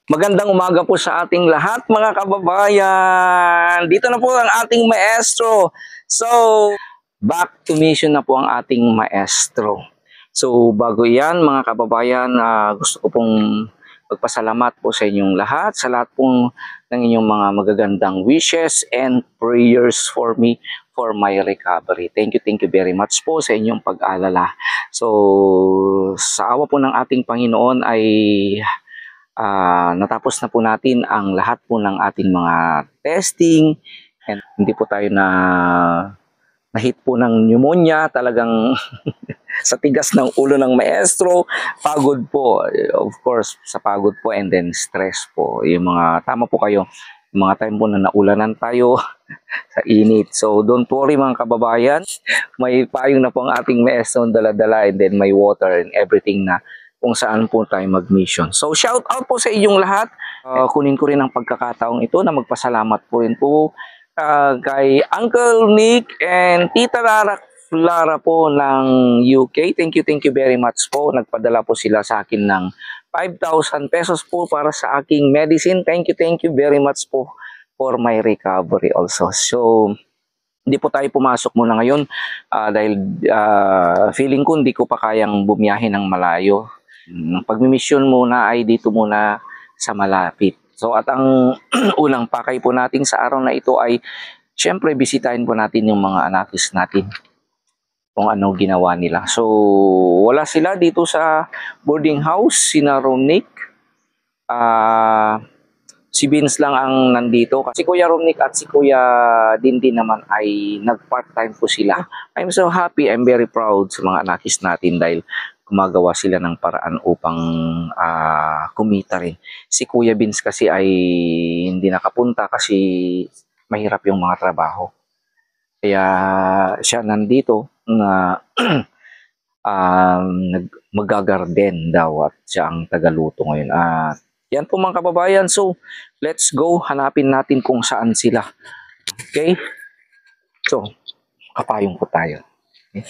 Magandang umaga po sa ating lahat mga kababayan. Dito na po ang ating maestro. So, back to mission na po ang ating maestro. So, bago yan mga kababayan, gusto ko pong magpasalamat po sa inyong lahat, sa lahat pong ng inyong mga magagandang wishes and prayers for me for my recovery. Thank you very much po sa inyong pag-alala. So, sa awa po ng ating Panginoon ay natapos na po natin ang lahat po ng ating mga testing and hindi po tayo na-hit po ng pneumonia, talagang sa tigas ng ulo ng maestro, pagod po, of course, sa pagod po and then stress po. Yung mga, tama po kayo, yung mga time po na naulanan tayo sa init. So don't worry mga kababayan, may payong na po ang ating maestro dala-dala and then may water and everything na kung saan po tayo mag-mission. So shout out po sa inyong lahat. Kunin ko rin ang pagkakataong ito na magpasalamat po rin po kay Uncle Nick and Tita Lara po ng UK. Thank you very much po. Nagpadala po sila sa akin ng 5,000 pesos po para sa aking medicine. Thank you very much po for my recovery also. So, hindi po tayo pumasok muna ngayon dahil feeling ko hindi ko pa kayang bumiyahe ng malayo. Pagmimisyon muna ay dito muna sa malapit. So at ang unang pakay po natin sa araw na ito ay syempre bisitahin po natin yung mga anatis natin kung ano ginawa nila. So wala sila dito sa boarding house, sina Romnick. Si Vince lang ang nandito. Si Kuya Romnick at si Kuya Dindin naman ay nag-part-time po sila. I'm so happy, I'm very proud sa mga anakis natin dahil gumagawa sila ng paraan upang kumita rin. Si Kuya Vince kasi ay hindi nakapunta kasi mahirap yung mga trabaho. Kaya siya nandito na magagarden daw at siya ang tagaluto ngayon. Yan po mga kababayan. So, let's go. Hanapin natin kung saan sila. Okay? So, kapayong po tayo. Okay?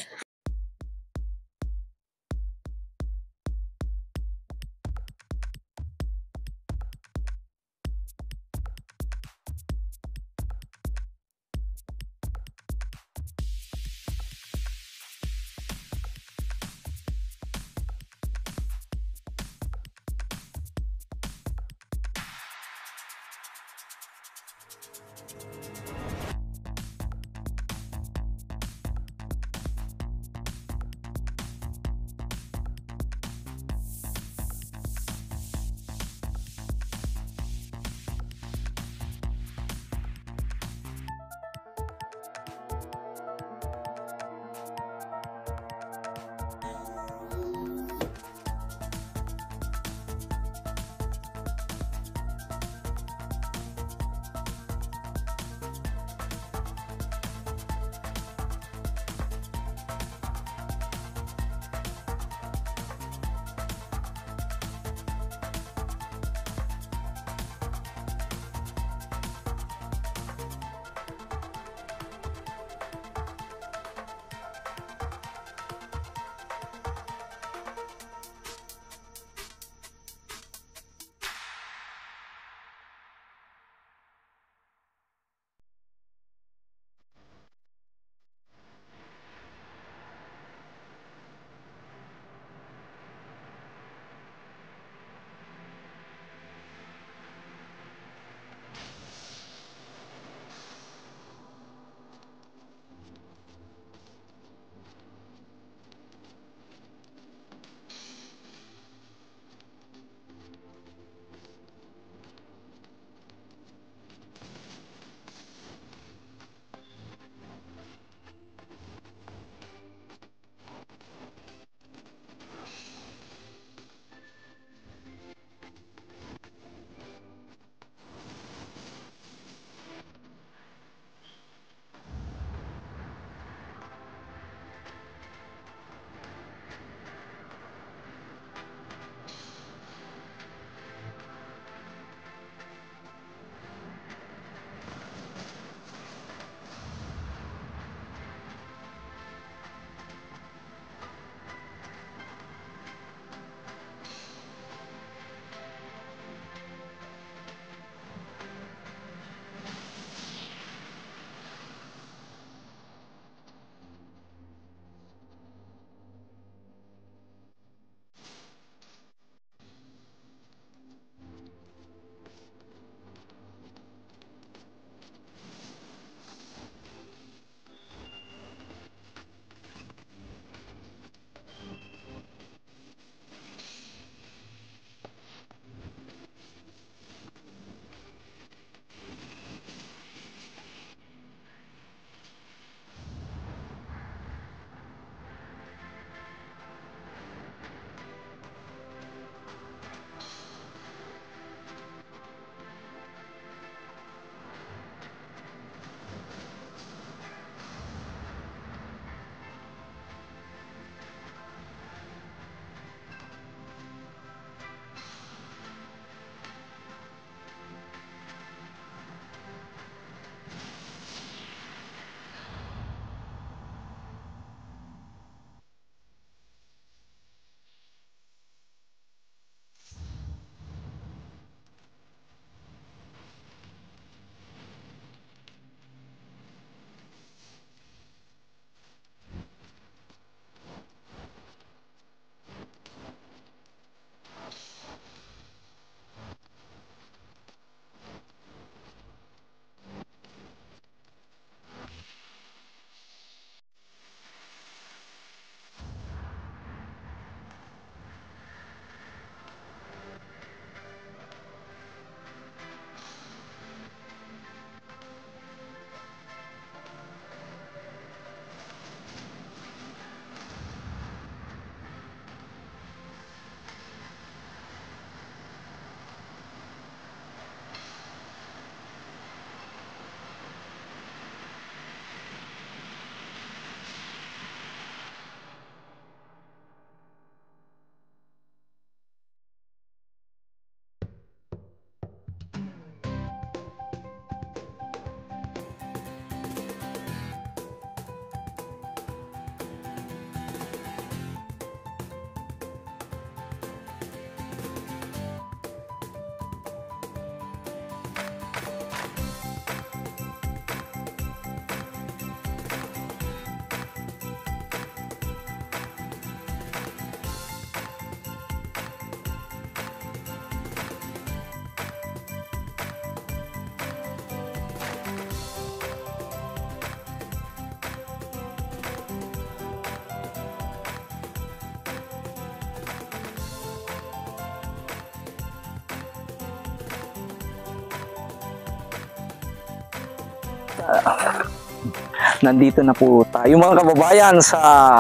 Nandito na po tayo mga kababayan sa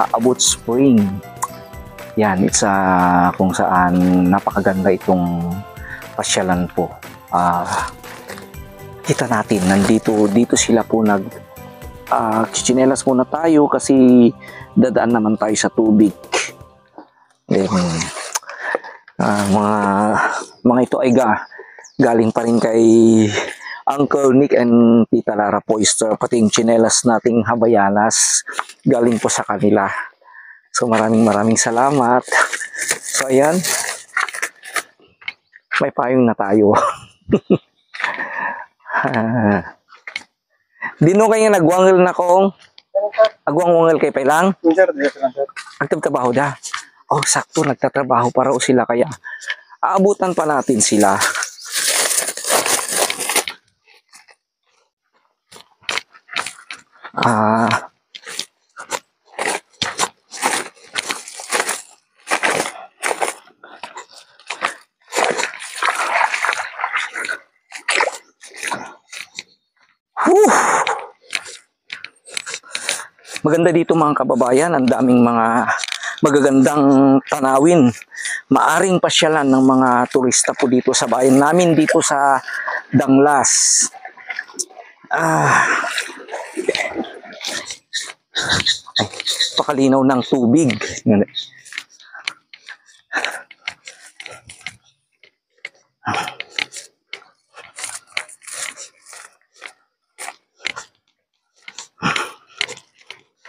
Abot Spring. Yan, it's kung saan napakaganda itong pasyalan po. Kita natin, dito sila po chichinelas muna tayo kasi dadaan naman tayo sa tubig. Then, mga ito ay galing pa rin kay Uncle Nick and Tita Lara Poister, pati yung chinelas nating Habayanas galing po sa kanila. So maraming salamat. So ayan, may payong na tayo. Dino kayo nagwangil na kong agwang-wangil kay Pailang? Nagtatrabaho da. Oh, sakto, nagtatrabaho para o sila kaya aabutan pa natin sila. Maganda dito mga kababayan, ang daming mga magagandang tanawin. Maaring pasyalan ng mga turista po dito sa bayan namin dito sa Danglas. Ay, pakalinaw ng tubig.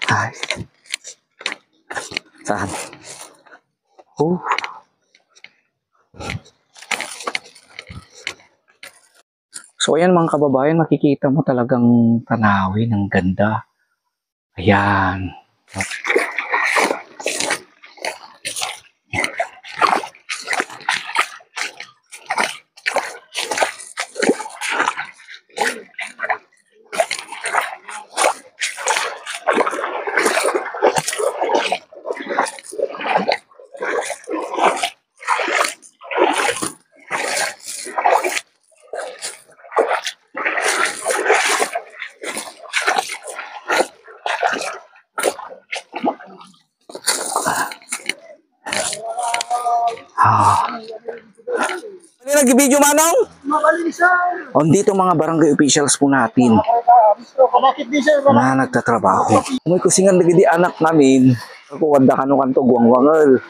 Ay. Saan? Oh. So ayan mga kababayan, makikita mo talagang tanawin, ang ganda. Ayan. Nag-video manong? O dito mga barangay officials po natin na nagtatrabaho. May kusingan lagi di anak namin. Ako wanda kano kanto guwang-wangal.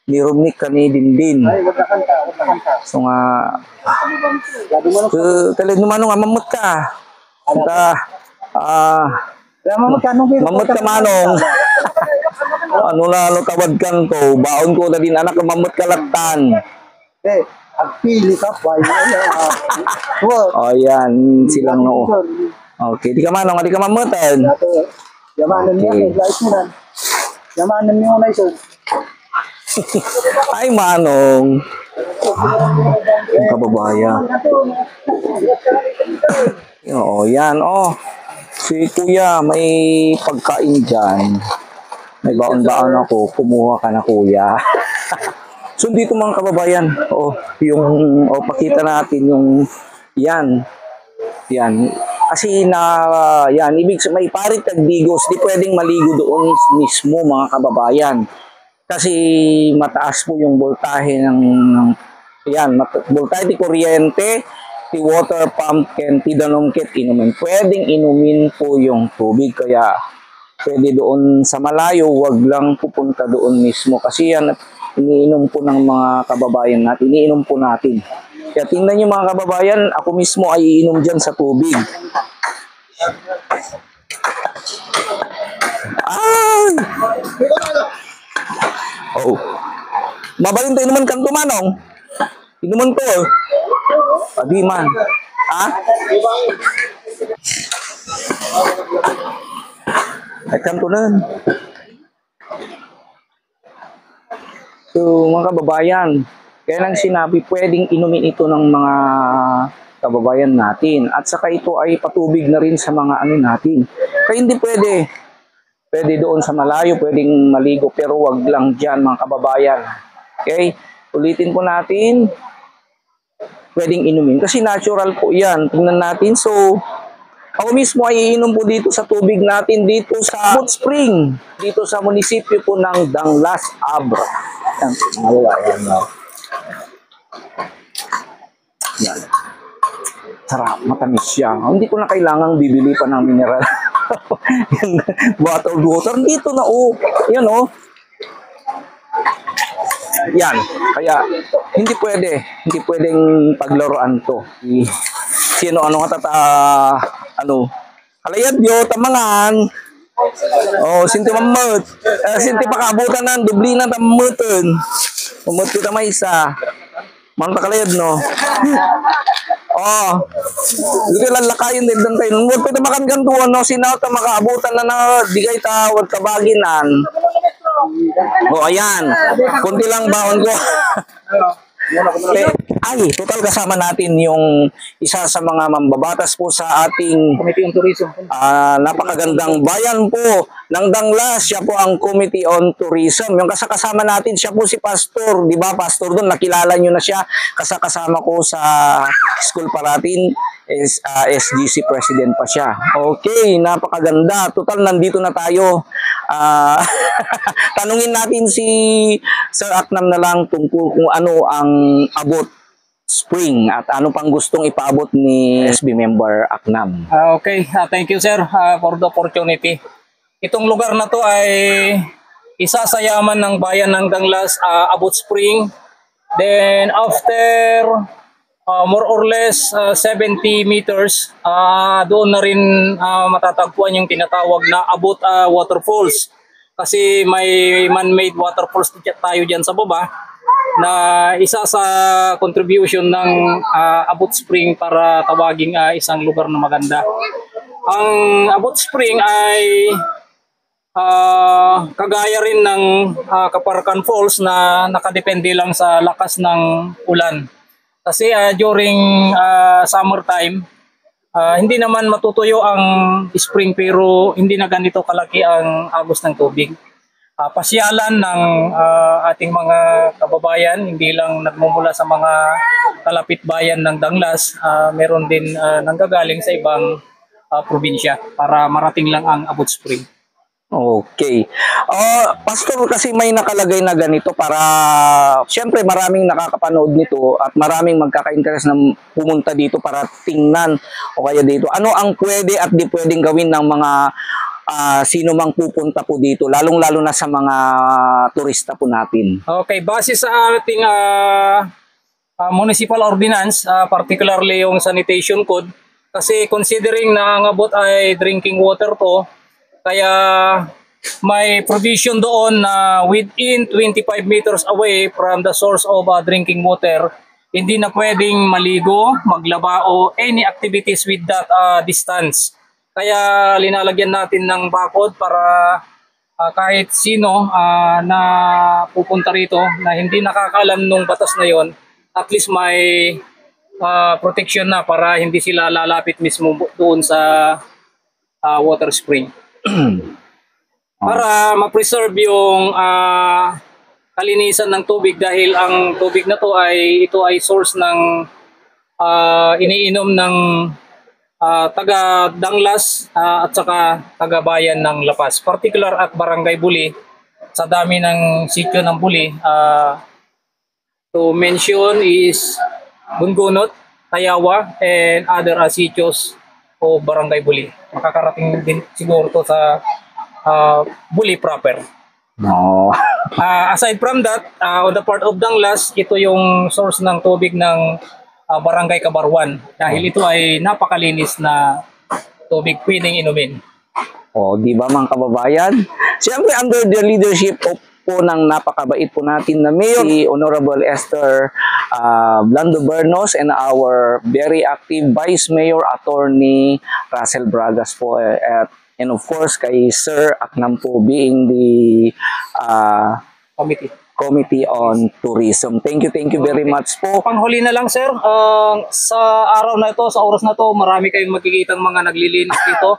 Ni Romnick kani din. So nga talid manong mamut ka. Mamut ka manong. Ano tawad kan ko, baon ko na din anak mamut ka latan. Pili ka pa. Oh, yan. Silang no. Okay. Di ka manong, di ka mamutan. Yamanan niya. Yamanan niyo na iso. Ay, manong. Ang kababayan. Oh, yan. Oh. Si kuya, may pagkain dyan. May baon-baon ako. Kumuha ka na kuya. So dito mga kababayan, pakita natin yung yan. Kasi yan, ibig sabihin may parit tagdigos, di pwedeng maligo doon mismo mga kababayan. Kasi mataas po yung voltahe voltahe di kuryente, di water pump, ti danumkit inumin. Pwedeng inumin po yung tubig, kaya pwede doon sa malayo, wag lang pupunta doon mismo. Kasi yan, iniinom po ng mga kababayan natin. Iniinom po natin. Kaya tingnan nyo mga kababayan, ako mismo ay iinom dyan sa tubig. Ay! Oh. Mabalin tayo inuman kanto manong. Inuman ko. Adi man. Ha? Ay kanto na. So mga kababayan, kaya lang sinabi pwedeng inumin ito ng mga kababayan natin. At saka ito ay patubig na rin sa mga ano natin. Kaya hindi pwede. Pwede doon sa malayo, pwedeng maligo, pero wag lang dyan mga kababayan. Okay? Ulitin po natin. Pwedeng inumin. Kasi natural po yan. Tingnan natin. So, Ako mismo ay iinom po dito sa tubig natin dito sa Hot Spring, dito sa munisipyo po ng Danglas, Abra. Yan, yan, yan. Sarap, matamis siya. Hindi ko na kailangang bibili pa ng mineral. Bottled water. Dito na, oh. Yan, oh. Yan. Kaya, hindi pwedeng paglaruan to. Sino, kalayad yo, tamangan. Oh, sinti mamut. Sinti pakabutan ng dubli na tamutin. Mamut kita may isa. Manta kalayad, no? Oh. Hindi lang lakayin din doon tayo. Huwag pwede makan gantuan, no? Sinaw ta makaabutan na di kayo tawag kabaginan. Oh, ayan. Kunti lang baon ko. Ay, total kasama natin yung isa sa mga mambabatas po sa ating Committee on Tourism. napakagandang bayan po ng Danglas. Siya po ang Committee on Tourism. Yung kasama natin, siya po si Pastor. Di ba, Pastor doon? Nakilala nyo na siya. Kasama ko sa school parating. SGC President pa siya. Okay, napakaganda. Total, nandito na tayo. Tanungin natin si Sir Aknam na lang tungkol kung ano ang abot spring at ano pang gustong ipaabot ni SB member Aknam. Okay, thank you sir for the opportunity. Itong lugar na to ay isa sa yaman ng bayan ng Danglas, Abot Spring. Then after more or less 70 meters, doon na rin matatagpuan yung tinatawag na Abot Waterfalls. Kasi may man-made waterfalls tayo dyan sa baba na isa sa contribution ng Abot Spring para tawaging isang lugar na maganda. Ang Abot Spring ay kagaya rin ng Kaparakan Falls na nakadepende lang sa lakas ng ulan. Kasi during summertime, hindi naman matutuyo ang spring pero hindi na ganito kalaki ang agos ng tubig. Pasyalan ng ating mga kababayan, hindi lang nagmumula sa mga kalapit bayan ng Danglas, meron din nanggagaling sa ibang probinsya para marating lang ang Abot Spring. Okay. Pastor, kasi may nakalagay na ganito para siyempre maraming nakakapanood nito at maraming magkaka-interest na pumunta dito para tingnan o kaya dito. Ano ang pwede at di pwedeng gawin ng mga sino mang pupunta po dito, lalong-lalo na sa mga turista po natin? Okay, base sa ating municipal ordinance, particularly yung sanitation code, kasi considering na ang Abot ay drinking water to, kaya may provision doon na within 25 meters away from the source of drinking water, hindi na pwedeng maligo, maglaba o any activities with that distance. Kaya linalagyan natin ng bakod para kahit sino na pupunta rito na hindi nakakaalam nung batas na yon, at least may protection na para hindi sila lalapit mismo doon sa water spring. Para ma-preserve yung kalinisan ng tubig dahil ang tubig na to ito ay source ng iniinom ng taga Danglas at saka taga bayan ng Lapas, particular at Barangay Buli. Sa dami ng sityo ng Buli, to mention is Bungunot, Tayawa, and other sityos o Barangay Buli. Makakarating din siguro to sa Buli proper. No. Aside from that, on the part of Danglas, ito yung source ng tubig ng Barangay Kabarwan dahil ito ay napakalinis na tubig pwedeng inumin. Di ba mga kababayan? Siyempre under the leadership of po ng napakabait po natin na Mayor, si Honorable Esther Blando Bernos, and our very active Vice Mayor Attorney Russell Bragas po, and of course kay Sir Aknam po being the Committee on Tourism. Thank you very much po. Panghuli na lang sir, sa araw na ito, sa oras na ito, marami kayong magkikitang mga naglilinis dito.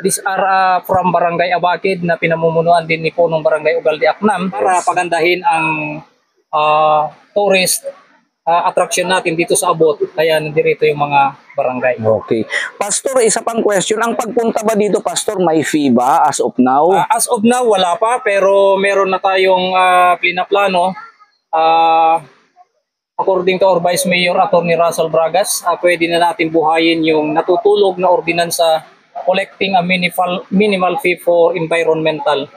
These are from Barangay Abakid na pinamumunuan din ni Punong Barangay Ugalde Aknam para pagandahin ang tourist attraction natin dito sa abot. Kaya nandirito yung mga barangay. Okay. Pastor, isa pang question. Ang pagpunta ba dito, Pastor, may fee ba as of now? As of now, wala pa, pero meron na tayong plano. According to our Vice Mayor, Attorney Russell Bragas, pwede na natin buhayin yung natutulog na ordinansa collecting a minimal fee for environmental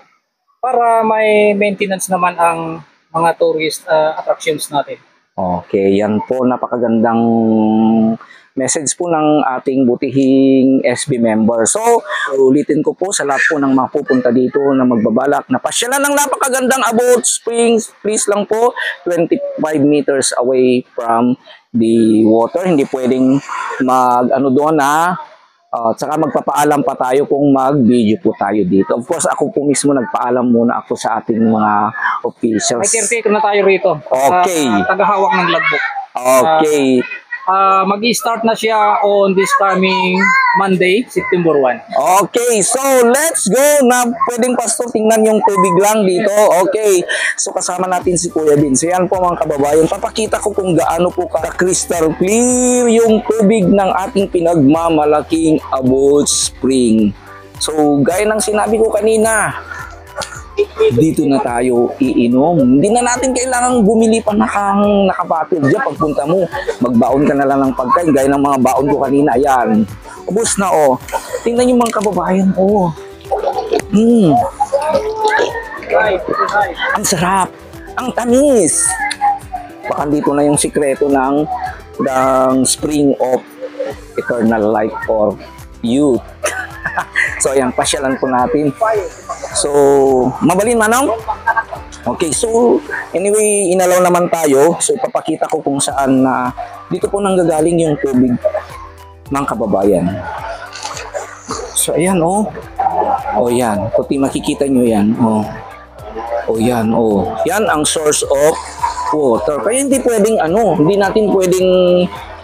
para may maintenance naman ang mga tourist attractions natin. Okay, yan po, napakagandang message po ng ating butihing SB member. So, ulitin ko po sa lahat po ng mapupunta dito na magbabalak na pasyalan ng napakagandang Abot Springs. Please lang po, 25 meters away from the water. Hindi pwedeng doon at saka magpapaalam pa tayo kung mag-video po tayo dito. Of course, ako po mismo nagpaalam muna ako sa ating mga officials. May caretaker na tayo rito. Okay. Tagahawak ng logbook. Okay. Mag-i-start na siya on this coming Monday, September 1. Okay, so let's go na pwedeng Pastor tingnan yung tubig lang dito. Okay, so kasama natin si Kuya Vince. Yan po mga kababayan, papakita ko kung gaano po ka-crystal clear yung tubig ng ating pinagmamalaking Abot Spring. So gaya ng sinabi ko kanina, dito na tayo iinom. Hindi na natin kailangang bumili pa nakabatid dyan. Pagpunta mo, magbaon ka na lang ng pagkain. Gaya ng mga baon ko kanina. Ayan. Ubus na, oh. Tingnan yung mga kababayan, oh. Ang sarap. Ang tamis. Baka dito na yung sikreto ng spring of eternal life for youth. So ayan, pasyalan po natin. So, mabalin manong? Okay, so anyway, inalaw naman tayo. So ipapakita ko kung saan na dito po nanggagaling yung tubig mga kababayan. So ayan, oh. Oh yan, puti makikita nyo yan. Oh. Oh yan, oh. Yan ang source of water. Kaya hindi pwedeng hindi natin pwedeng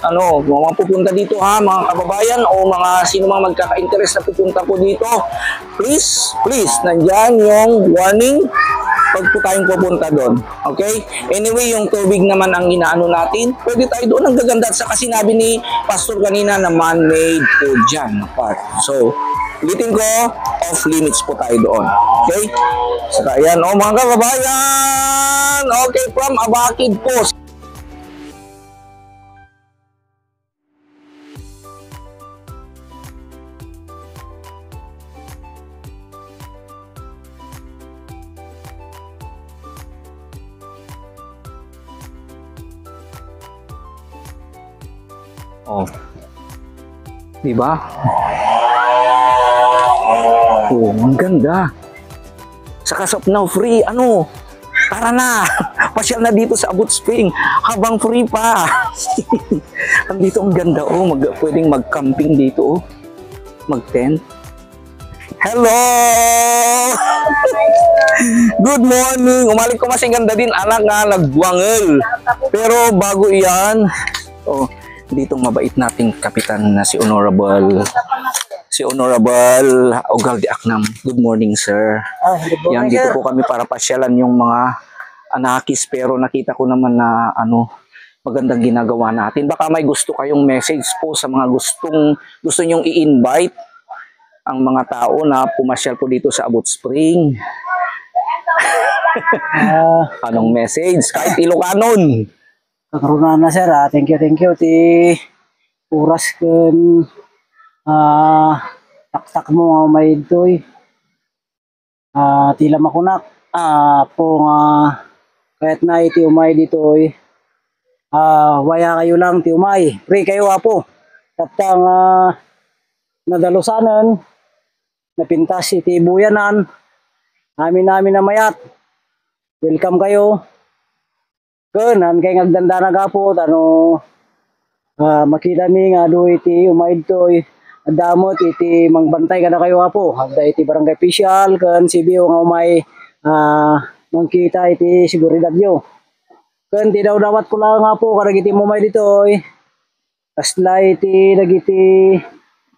mga pupunta dito mga kababayan o mga sino mga magkaka-interest na pupunta po dito, please, nandyan yung warning pag po tayong pupunta doon. Okay? Anyway, yung tubig naman ang inaano natin, pwede tayo doon. Ang gaganda sa kasi sinabi ni Pastor kanina na man-made po dyan part. So, ulitin ko, off limits po tayo doon. Okay? So, ayan, mga kababayan! Okay, from Abakid po. Oh. Di ba? Oh, ang ganda. Saka sa now free, tara na. Pasyal na dito sa Abot Spring habang free pa. Andito ang ganda, pwedeng mag-camping dito, mag-tent. Hello! Good morning. Umalik ko masing ganda din, anak nga, nagbuangel. Pero bago iyan, dito mabait nating kapitan na si Honorable Ogalde Aknam. Good morning, sir. Yan, dito po kami para pasyalan yung mga anakis, pero nakita ko naman na magandang ginagawa natin. Baka may gusto kayong message po sa mga gusto nyong i-invite ang mga tao na pumasyal po dito sa Abot Spring. Anong message? Kahit Ilocanon. Kakaruna na sir, thank you ti oras kun taktak mo may itoy tila makunak po kahit na iti umay ditoy waya kayo lang ti umay free kayo apo tatang nadalusanan napintas iti buyanan namin na mayat welcome kayo. Kanan kay ngagdanda na gapot makita mi nga do iti umaid toy damot iti mangbantay kada kayo apo hagda iti barangay official kan CBO nga umay mangkita iti seguridad yo kan ti daw dawat ko lang apo kada iti umay ditoy kasla iti dagiti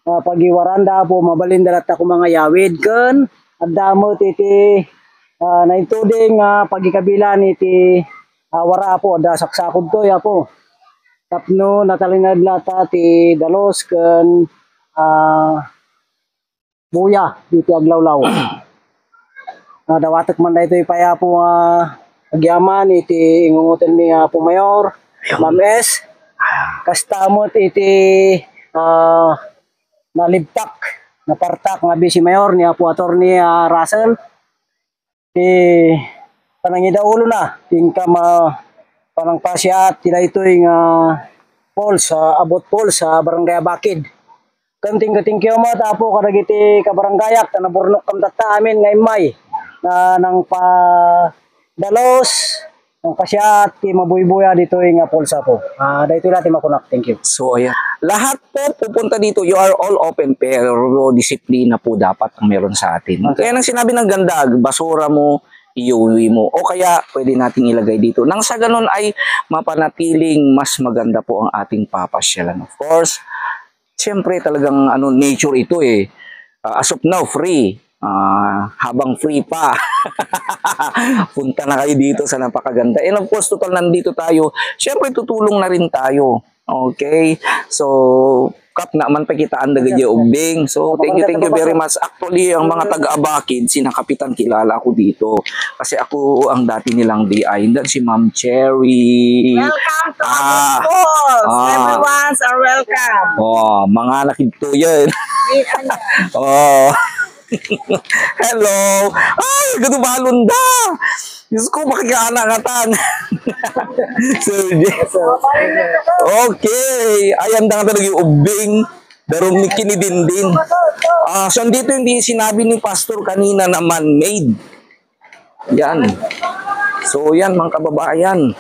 pagiwaranda apo mabalin dalat ako mga yawid kan damot iti naituding pagikabilan iti wara po da saksakod to ya po. Tapno natalinad nata ti dalos ken buya dito aglawlaw. Dawatek man dayto ipaya po agyaman iti ingungutan ni po Mayor Ma'am S. Kastamot iti nalibtak napartak nga si Mayor ni po Attorney Russell. Panangida ulo na tingka panang pasya at tinaytoy nga Paul abot Paul sa Barangay Bakid. Kanting katingkyo mo tapo kadagiti kabarangayak na naburnok kam tata amin nga imay na nang pa dalos ng pasya at mabuybuya dito nga Paul sa po. Dito natin makunak. Thank you. So, ayan. Lahat po pupunta dito, you are all open, pero disiplina po dapat ang meron sa atin. Kaya nang sinabi ng ganda, basura mo, iuwi mo. O kaya, pwede nating ilagay dito. Nang sa ganun ay mapanatiling mas maganda po ang ating papasyalan. Of course, siyempre talagang nature ito eh. As of now, free. Habang free pa. Punta na kayo dito sa napakaganda. And of course, total nandito tayo. Siyempre, tutulong na rin tayo. Okay? So, kap naman pakitaan daga di ubing. So, thank you very much. Actually, ang mga taga-Abakid, sina Kapitan kilala ko dito. Kasi ako ang dati nilang DI. Dan si Ma'am Cherry. Welcome to our schools. Everyone's are welcome. Mga nakito yan. Hello. Ay, ganun balunda. Diyos ko, makikaanak-atan. Okay. Ayan na nga talaga yung ubing. Darong ni kinidindin. So, dito hindi sinabi ni Pastor kanina na man-made. Yan. So, yan mga kababayan.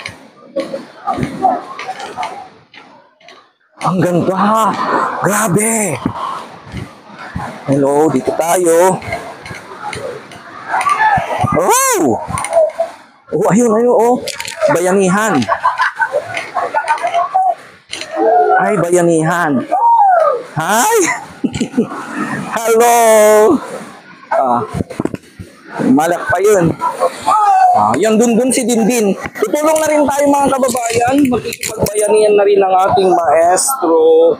Ang ganda. Grabe. Hello, dito tayo. Oh! Oh, ayun, oh. Bayanihan. Ay, bayanihan. Hi! Hello! Malak pa yun. Yan, dun si Dindin. Tutulong na rin tayo mga kababayan. Magkikipagbayanihan na rin ang ating maestro.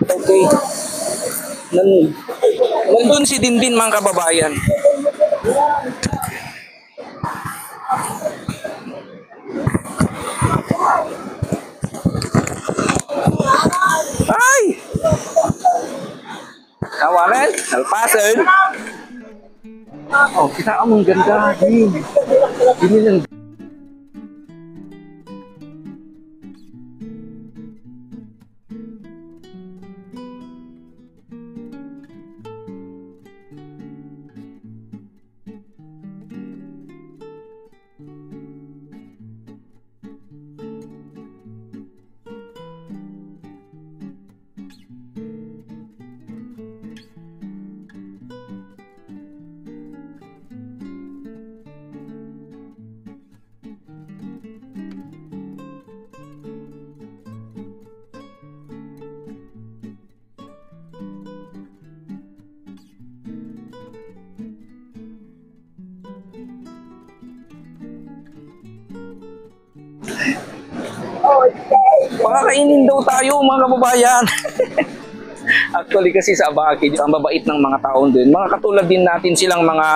Okay. Nandun si Dindin mga kababayan. Ay! Kawalan? Alpasan? Oh, kita ang ganda. Ini lang. Pakakainin daw tayo mga kababayan. Actually kasi sa Abakid, ang babait ng mga taon din. Mga katulad din natin silang mga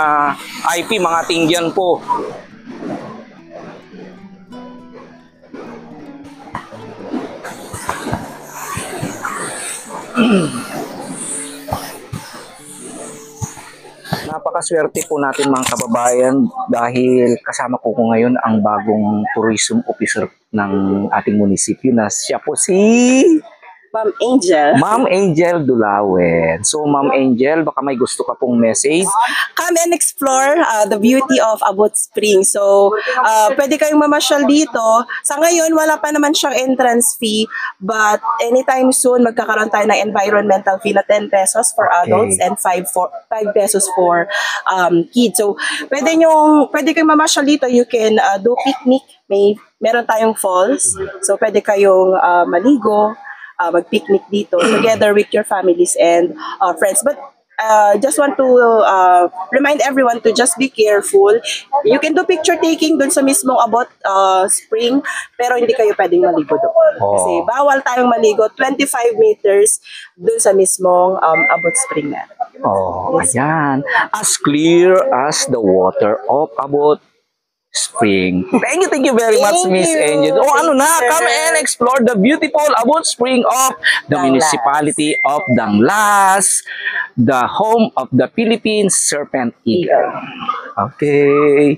IP, mga tingyan po. Napakaswerte po natin mga kababayan dahil kasama ko ngayon ang bagong tourism officer ng ating munisipyo na siya po si Ma'am Angel. Ma'am Angel Dulawen. So Ma'am Angel, baka may gusto ka pong message? Come and explore the beauty of Abot Springs. So, pwede kayong mamasyal dito. Sa ngayon, wala pa naman siyang entrance fee. But anytime soon, magkakaroon tayo ng environmental fee na 10 pesos for adults and 5 pesos for kids. So, pwede kayong mamasyal dito. You can do picnic. Meron tayong falls. So, pwede kayong maligo, mag-picnic dito together with your families and friends. But just want to remind everyone to just be careful. You can do picture taking dun sa mismong Abot Spring, pero hindi kayo pwedeng maligo doon. Kasi bawal tayong maligo 25 meters dun sa mismong Abot Spring na. Oh, ayan. As clear as the water of Abot Spring. Thank you very much, Thank Miss you. Angel. Oh, ano na, Thank you, come sir. and explore the beautiful Abot Spring of the Danglas. municipality of Danglas, the home of the Philippine Serpent Eagle. Okay.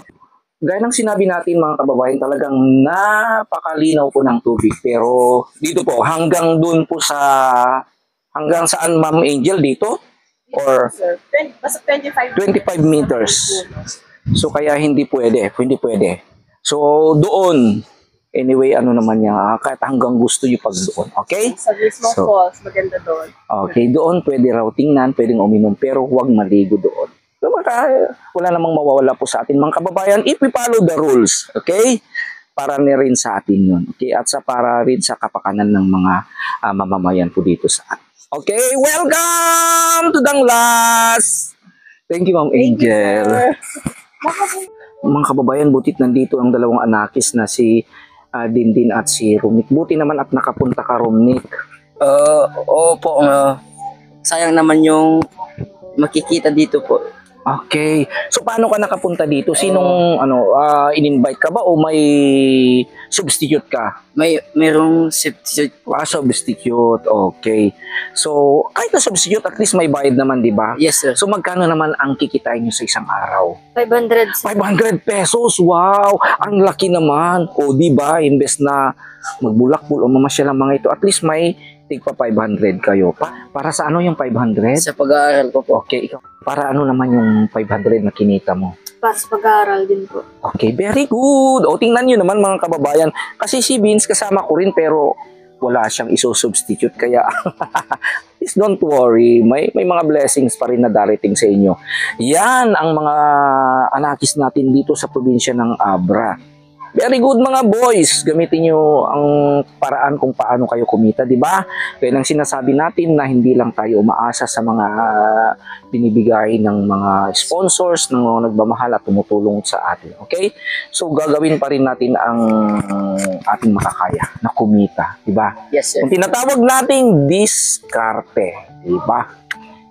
Gaya ng sinabi natin mga kababayan, talagang napakalinaw po ng tubig. Pero dito po, hanggang dun po hanggang saan, Ma'am Angel, dito? Or Sir, basta 25 25 meters. So kaya hindi pwede. So doon, anyway, ano naman yan, kahit hanggang gusto nyo pag doon. Okay? sa mismong So, falls, maganda doon. Okay, doon pwede raw tingnan, pwedeng uminom, pero huwag maligo doon. So wala namang mawawala po sa atin mga kababayan if we follow the rules. Okay? Para na rin sa atin yun. Okay? At para rin sa kapakanan ng mga mamamayan po dito sa atin. Okay, welcome to Danglas! Thank you, Ma'am Angel. Mga kababayan, butit nandito ang dalawang anakis na si Dindin at si Rumnik. Buti naman at nakapunta ka, Rumnik. Opo, sayang naman yung makikita dito po. Okay. So paano ka nakapunta dito? Sinong in-invite ka ba o may substitute ka? Merong substitute po. Substitute. Okay. So kahit na substitute, at least may bayad naman, di ba? Yes, sir. So magkano naman ang kikitain nyo sa isang araw? 500, sir. 500 pesos. Wow! Ang laki naman. O di ba, imbes na magbulakbul o mamasyal ang mga ito, at least may tigpa 500 kayo. Para sa ano yung 500? Sa pag-aaral ko po. Okay, ikaw. Para ano naman yung 500 na kinita mo? Para sa pag-aaral din po. Okay, very good. O tingnan nyo naman mga kababayan. Kasi si Vince kasama ko rin pero wala siyang iso-substitute. Kaya please don't worry. May mga blessings pa rin na darating sa inyo. Yan ang mga anakis natin dito sa probinsya ng Abra. Very good mga boys. Gamitin nyo ang paraan kung paano kayo kumita, di ba? Kaya nang sinasabi natin na hindi lang tayo umaasa sa mga binibigay ng mga sponsors, ng mga nagmamahal at tumutulong sa atin. Okay? So gagawin pa rin natin ang ating makakaya na kumita, di ba? Yes, sir. Kung tinatawag nating diskarte, di ba?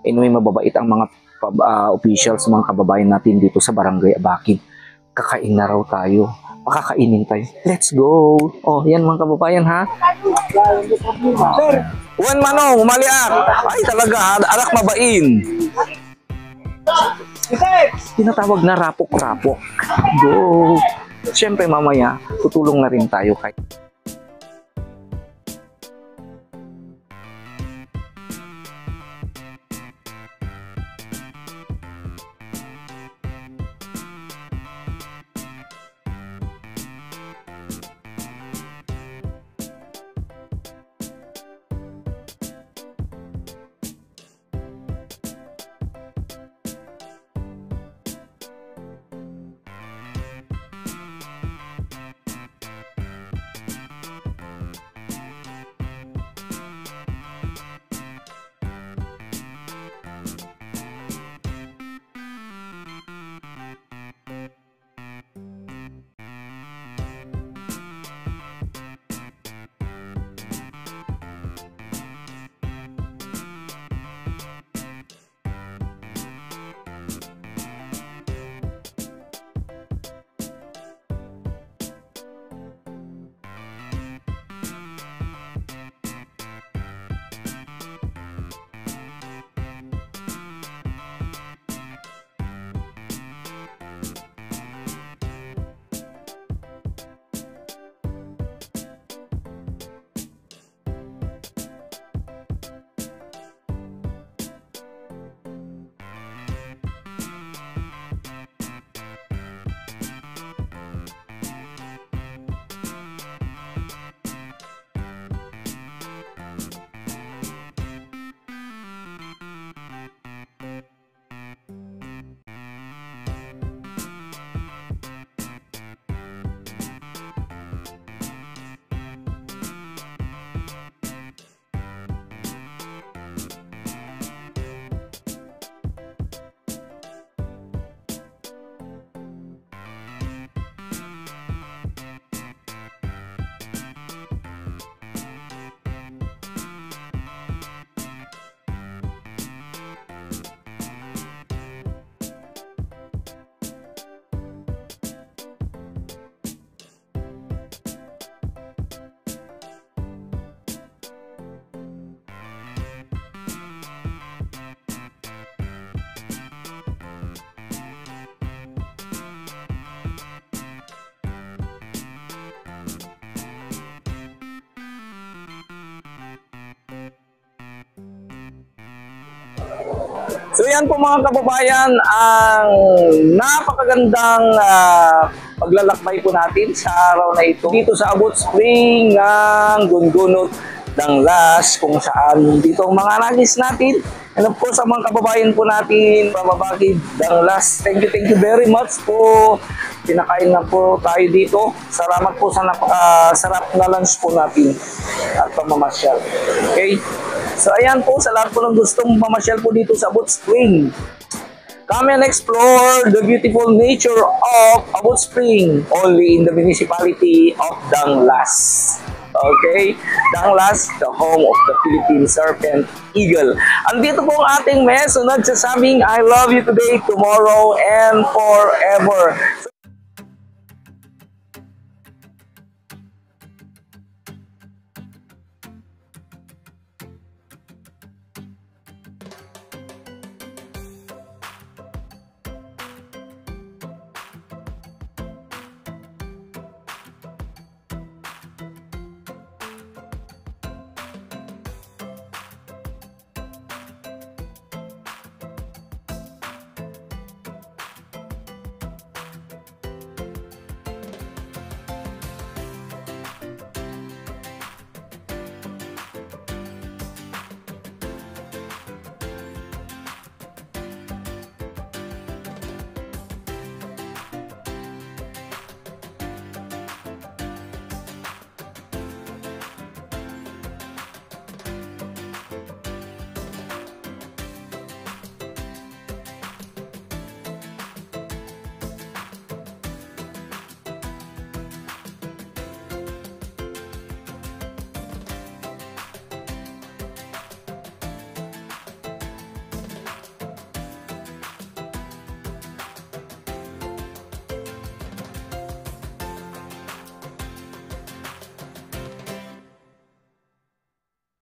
Anyway, mababait ang mga officials, mga kababayan natin dito sa Barangay Abakin. Kakain na raw tayo. Makakainin tayo. Let's go. Oh, yan mga kababayan ha. Sir, Juan Manong, umaliak. Ay talaga, anak mabain. Tinatawag na rapok-rapok. Go. Siyempre mamaya, tutulong na rin tayo kay So yan po mga kababayan, ang napakagandang paglalakbay po natin sa araw na ito dito sa Abot Spring ng Gungunot ng Las, kung saan dito ang mga nagis natin. And of course, ang mga kababayan po natin, Mababakid ng Las, thank you very much po. Pinakain na po tayo dito. Salamat po sa napakasarap na lunch po natin at pamamasyal. Okay? So ayan po, sa lahat po ng gustong mamasyal po dito sa Abot Spring, come and explore the beautiful nature of Abot Spring only in the municipality of Danglas. Okay? Danglas, the home of the Philippine Serpent Eagle. Andito po ang ating meso nagsasabing I love you today, tomorrow, and forever.